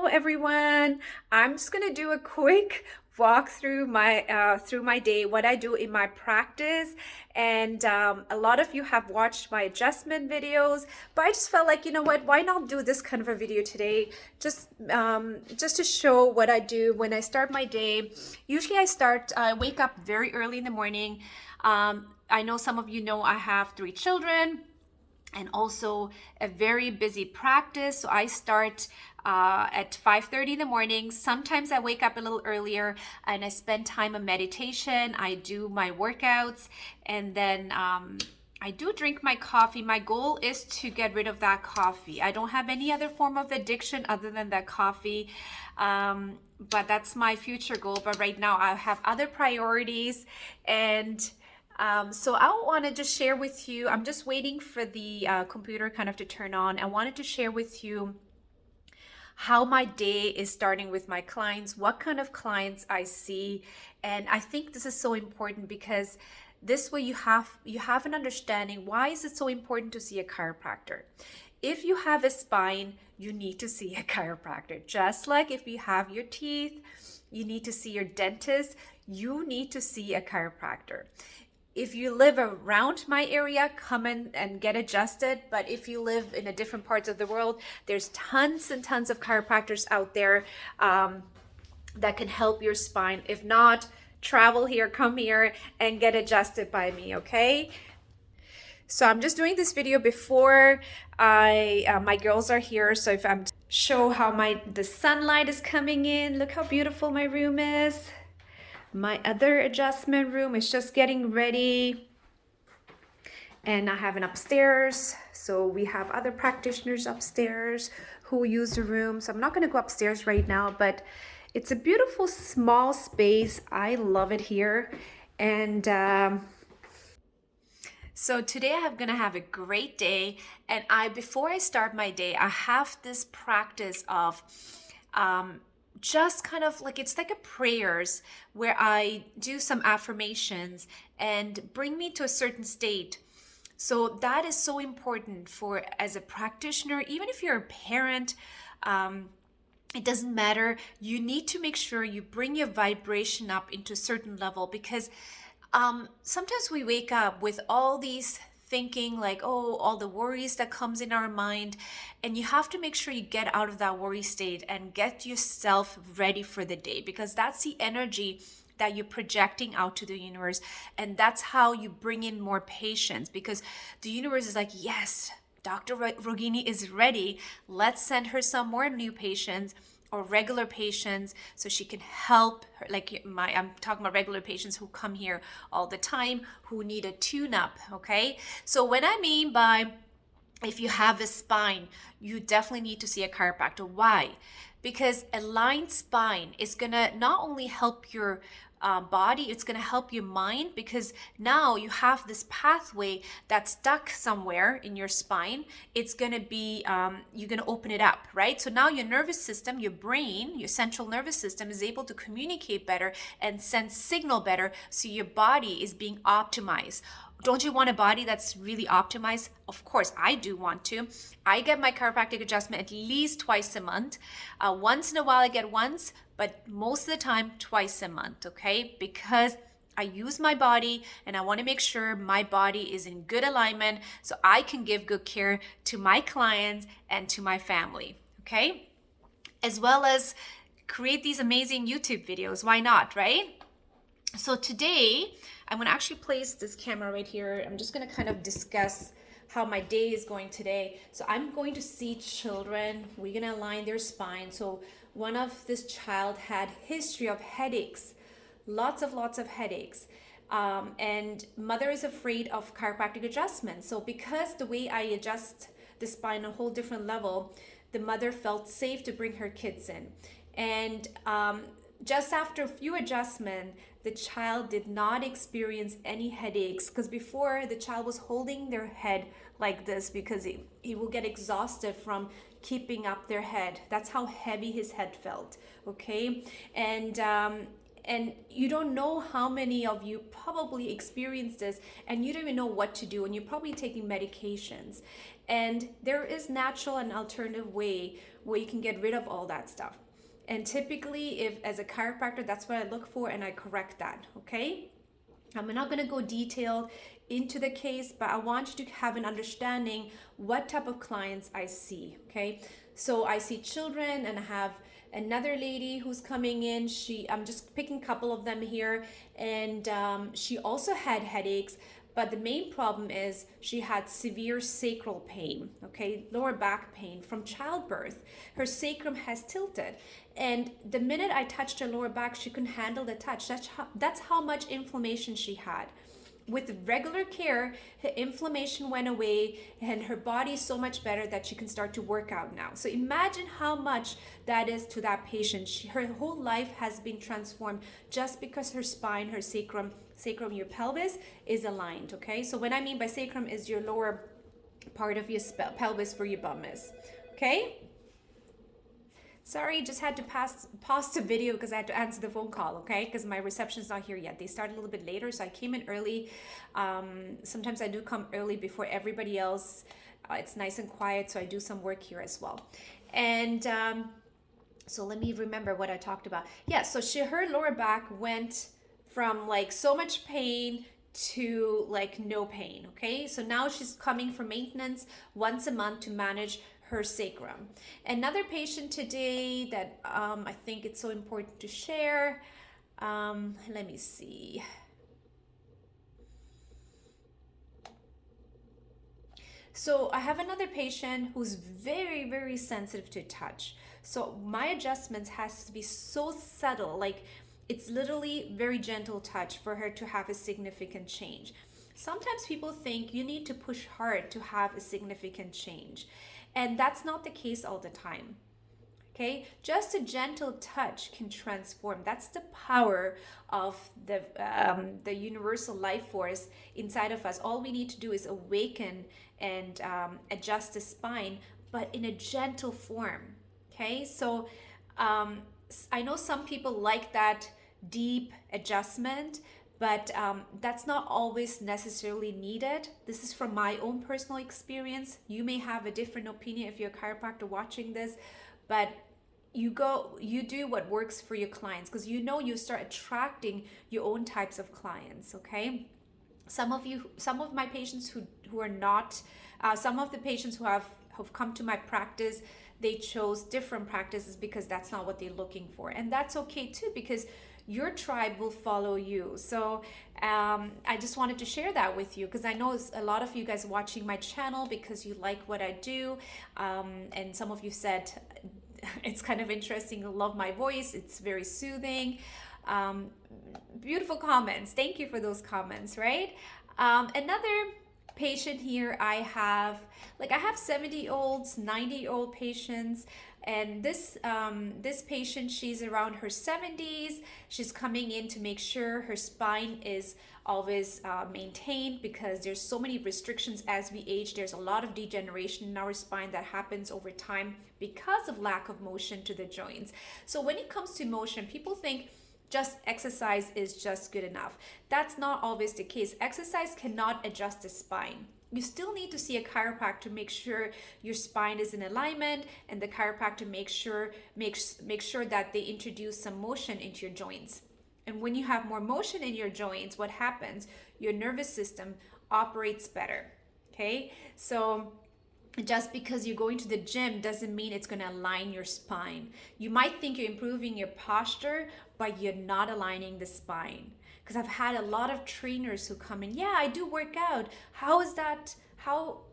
everyone. I'm just gonna do a quick walk through my day, what I do in my practice. And a lot of you have watched my adjustment videos, but I just felt like, you know what, why not do this kind of a video today? Just to show what I do when I start my day. Usually I wake up very early in the morning. I know some of you know I have 3 children and also a very busy practice. So I start at 5:30 in the morning. Sometimes I wake up a little earlier and I spend time in meditation. I do my workouts, and then I do drink my coffee. My goal is to get rid of that coffee. I don't have any other form of addiction other than that coffee. But that's my future goal. But right now I have other priorities, and so I wanted to share with you, I'm just waiting for the computer kind of to turn on. I wanted to share with you how my day is starting with my clients, what kind of clients I see. And I think this is so important because this way you have an understanding. Why is it so important to see a chiropractor? If you have a spine, you need to see a chiropractor. Just like if you have your teeth, you need to see your dentist, you need to see a chiropractor. If you live around my area, come in and get adjusted. But if you live in a different parts of the world, there's tons and tons of chiropractors out there that can help your spine. If not, travel here, come here and get adjusted by me, okay? So I'm just doing this video before my girls are here. So if I'm show how the sunlight is coming in, look how beautiful my room is. My other adjustment room is just getting ready, and I have an upstairs. So we have other practitioners upstairs who use the room. So I'm not going to go upstairs right now, but it's a beautiful small space. I love it here. And so today I'm gonna have a great day. And before I start my day, I have this practice of just kind of like, it's like a prayers where I do some affirmations and bring me to a certain state. So that is so important for as a practitioner, even if you're a parent, it doesn't matter. You need to make sure you bring your vibration up into a certain level, because sometimes we wake up with all these thinking like, oh, all the worries that comes in our mind, and you have to make sure you get out of that worry state and get yourself ready for the day, because that's the energy that you're projecting out to the universe, and that's how you bring in more patients, because the universe is like, yes, Dr. Rogini is ready. Let's send her some more new patients or regular patients so she can help her. Like I'm talking about regular patients who come here all the time, who need a tune-up, okay? So what I mean by, if you have a spine, you definitely need to see a chiropractor. Why? Because a aligned spine is gonna not only help your body, it's going to help your mind, because now you have this pathway that's stuck somewhere in your spine. It's going to be you're going to open it up, right? So now your nervous system, your brain, your central nervous system is able to communicate better and send signal better, so your body is being optimized. Don't you want a body that's really optimized? Of course, I do want to. I get my chiropractic adjustment at least twice a month. Once in a while I get once, but most of the time twice a month, okay? Because I use my body and I want to make sure my body is in good alignment so I can give good care to my clients and to my family, okay? As well as create these amazing YouTube videos. Why not, right? So today, I'm going to actually place this camera right here. I'm just going to kind of discuss how my day is going today. So I'm going to see children. We're going to align their spine. So one of this child had history of headaches, lots of headaches. And mother is afraid of chiropractic adjustment. So because the way I adjust the spine a whole different level, the mother felt safe to bring her kids in. And just after a few adjustments, the child did not experience any headaches, because before the child was holding their head like this because he will get exhausted from keeping up their head. That's how heavy his head felt, okay? And And you don't know how many of you probably experienced this, and you don't even know what to do, and you're probably taking medications. And there is natural and alternative way where you can get rid of all that stuff. And typically, if as a chiropractor, that's what I look for, and I correct that. Okay, I'm not going to go detailed into the case, but I want you to have an understanding what type of clients I see. Okay, so I see children, and I have another lady who's coming in. I'm just picking a couple of them here, and she also had headaches, but the main problem is she had severe sacral pain, okay, lower back pain from childbirth. Her sacrum has tilted, and the minute I touched her lower back, she couldn't handle the touch. That's how much inflammation she had. With regular care, her inflammation went away, and her body is so much better that she can start to work out now. So imagine how much that is to that patient. Her whole life has been transformed just because her spine, her sacrum, your pelvis is aligned. Okay, so what I mean by sacrum is your lower part of your pelvis where your bum is. Okay. Sorry, just had to pause the video because I had to answer the phone call, okay? Because my reception's not here yet. They started a little bit later, so I came in early. Sometimes I do come early before everybody else. It's nice and quiet, so I do some work here as well. And so let me remember what I talked about. Yeah, so her lower back went from like so much pain to like no pain, okay? So now she's coming for maintenance once a month to manage her sacrum. Another patient today that I think it's so important to share. Let me see. So I have another patient who's very, very sensitive to touch. So my adjustments has to be so subtle, like it's literally very gentle touch for her to have a significant change. Sometimes people think you need to push hard to have a significant change. And that's not the case all the time. Okay, just a gentle touch can transform. That's the power of the universal life force inside of us. All we need to do is awaken and adjust the spine, but in a gentle form. Okay, so I know some people like that deep adjustment, but that's not always necessarily needed. This is from my own personal experience. You may have a different opinion if you're a chiropractor watching this, but you do what works for your clients, because you start attracting your own types of clients. Okay, some of my patients who are not, some of the patients who have come to my practice, they chose different practices because that's not what they're looking for, and that's okay too, because your tribe will follow you. So I just wanted to share that with you, because I know a lot of you guys watching my channel because you like what I do, and some of you said it's kind of interesting, you love my voice, it's very soothing. Beautiful comments. Thank you for those comments, right? Another patient here I have 70-year-olds, 90-year-old patients. And this patient, she's around her 70s. She's coming in to make sure her spine is always maintained, because there's so many restrictions as we age. There's a lot of degeneration in our spine that happens over time because of lack of motion to the joints. So when it comes to motion, people think just exercise is just good enough. That's not always the case. Exercise cannot adjust the spine. You still need to see a chiropractor to make sure your spine is in alignment, and the chiropractor makes sure that they introduce some motion into your joints. And when you have more motion in your joints, what happens? Your nervous system operates better. Okay, so just because you're going to the gym doesn't mean it's going to align your spine. You might think you're improving your posture, but you're not aligning the spine. Because I've had a lot of trainers who come in, yeah, I do work out. How is that? How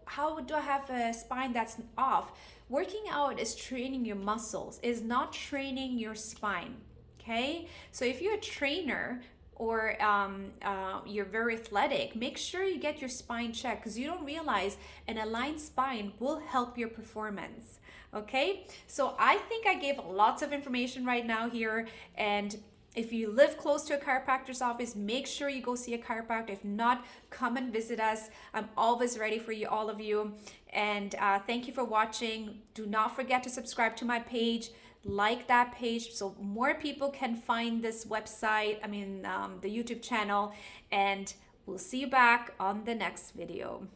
do I have a spine that's off? Working out is training your muscles, is not training your spine. Okay, so if you're a trainer or you're very athletic, make sure you get your spine checked, because you don't realize an aligned spine will help your performance. Okay, so I think I gave lots of information right now here, and if you live close to a chiropractor's office, make sure you go see a chiropractor. If not, come and visit us. I'm always ready for you, all of you. And thank you for watching. Do not forget to subscribe to my page. like that page so more people can find this website, the YouTube channel, and we'll see you back on the next video.